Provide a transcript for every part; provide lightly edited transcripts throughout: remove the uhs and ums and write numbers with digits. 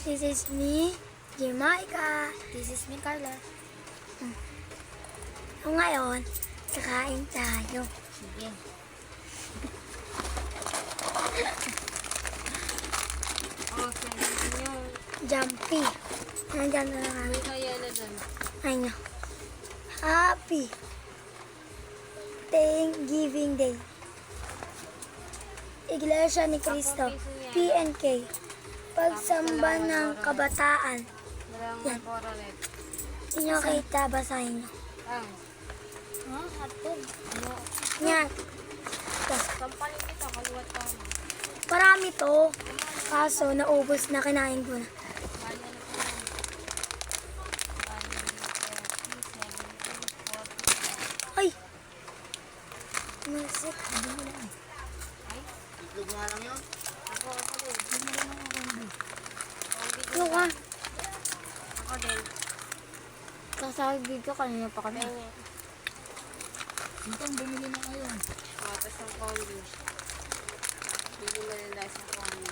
This is me, Jamaica. This is me, Carla. So ngayon, kakain tayo. Sige. Saan nyo? Jumpy. Nandyan na lang kami. Kaya na dun. Ayun. Happy Thanksgiving Day. Iglesia ni Cristo. PNK. Pagsamba ng kabataan. Marang Yan. coralet. Inyo kita, basahin nyo. Ang. Ha? Hatog. Yan. Sampalin kita, kaluwat ka. Marami to. Kaso, naubos na, kinain ko na. Ay! Masik. Itlog nga lang yun. Ako din. Ano ka? Ako din. Kasabig ka kanina pa kami. Sintang bumili na kayo. Tapos ang condi. Bili mo rin dahil sa condi.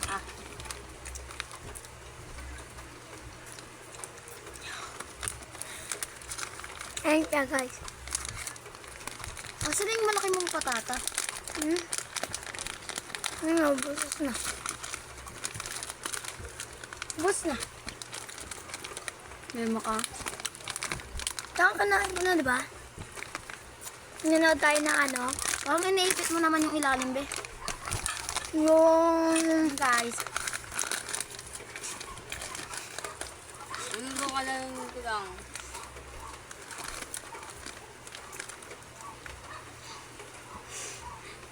Ah. Ayun ka guys. Saan yung malaki mong patata? Ano, busos na. Bus na. May maka. Kanain ko na, di ba? Nanood tayo ng ano? Parang inaipit mo naman yung ilalim, be. Yung... Guys. Ulo ka lang ito lang.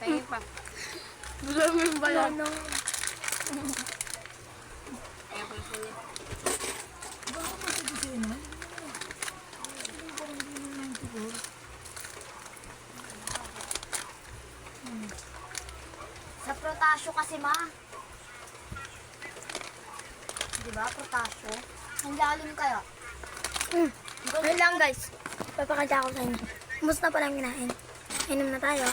Tingin pa. Bulan mo yung balat. Kaya pa siya. Baka pa sa kusina. Parang hindi mo 94. Sa protasyo kasi, ma. Diba, protasyo? Ang lalim kaya. Wait lang guys. Papakita ko sa inyo. Bus na palang kinain. Inom na tayo.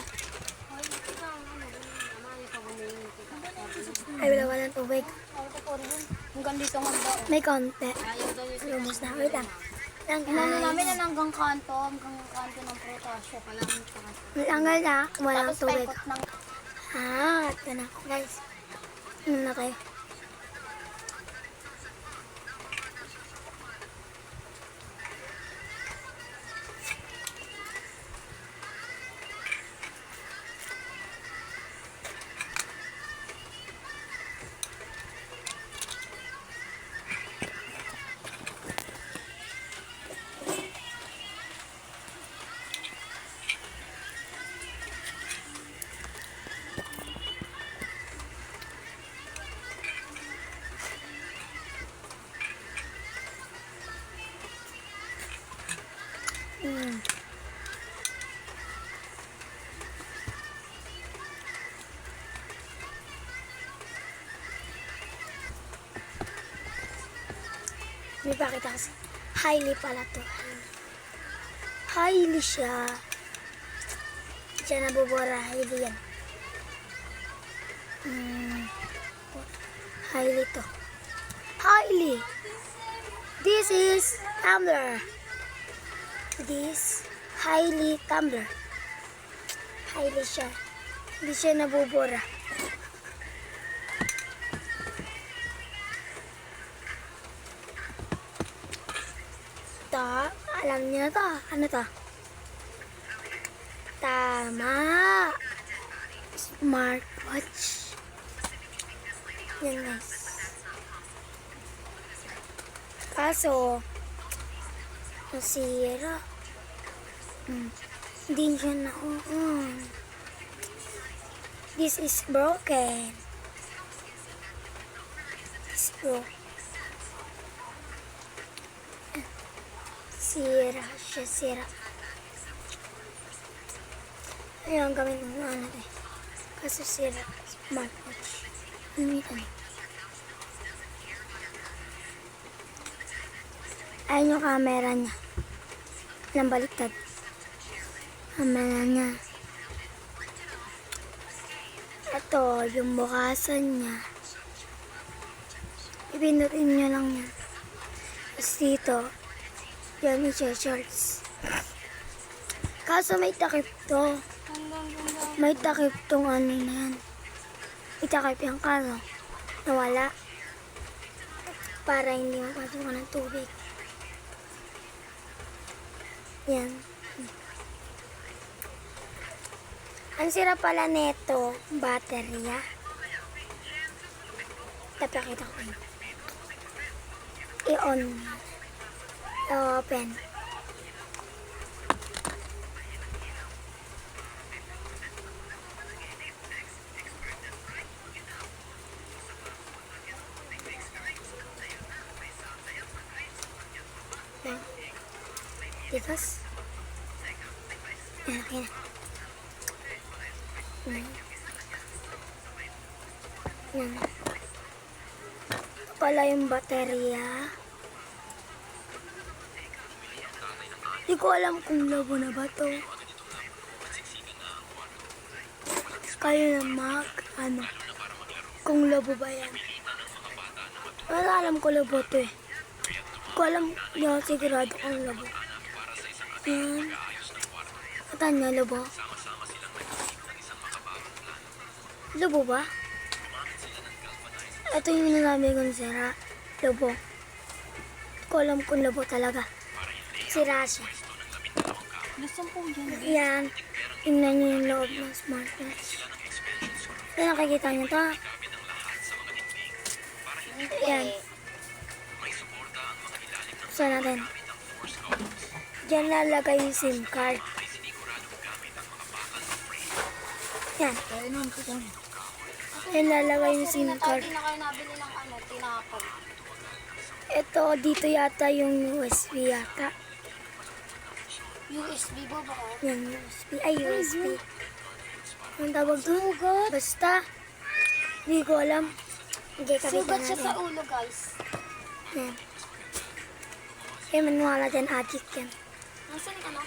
Ay, walang tubig. Hanggang dito magdaon. May konti. Ayaw daw yung Lumos na. Wait lang. Lang Inano namin guys. na hanggang kanto ng protasyo. Palang Wait lang guys ha. Walang tapos tubig. paikot ng... Ah, ito na ako guys. Inom na kayo. May pakita kasi. Highly pala to. Highly siya. Siya nabubura. Highly yan. Highly to. Highly. This is tumbler. This highly tumbler. Highly siya. Hindi siya nabubura. Alam niyo na to. Ano to? Tama. Smartwatch. Yan guys. Kaso, nasira. Hindi siya na-on. This is broken. This broken. Sira siya, sira. Ayun, gamit mo na natin. Kaso sira. Smartwatch. Ano yun? Ayun yung camera niya. Nang baliktad. Mamaya niya. Ito, yung bukasan niya. Ipindutin niyo lang yan. Tapos dito, yan i-shorts. Kaso may takip to. May takip tong ano na yan. May takip yung kaso. Nawala. Para hindi mapasukan ng tubig. Yan. Ang sira pala neto, baterya. Tapakita ko yun. I-on. I-open. Because yan, okay na. Yan. Ito pala yung baterya. Hindi ko alam kung lobo na ba to. Kayo na kung lobo ba yan. Wala alam ko lobo to eh. Hindi ko alam, hindi ako sigurado kung lobo. Yan. Atan niya, lobo. Lobo ba? Ito yung nasabi kong sira. Lobo. Hindi ko alam kung lobo talaga. Sira siya. Gusto po yan. Yan. Tingnan niyo yung loob ng smartwatch. Yan, nakikita niyo to. Yan. Buksan natin. Diyan lalagay yung SIM card. Yan. Kaya nun, kukunin. Yan lalagay yung SIM card. Hindi na kayo nabili ng tinapay. Ito, dito yata yung USB yata. USB ba ba? Yan, USB. Ay, USB. Ang tawag doon? Basta. Hindi ko alam. Hindi, kapitan Sugat siya sa natin. ulo, guys. Yan. Kaya maniwala dyan, addict yan. Nasaan ano?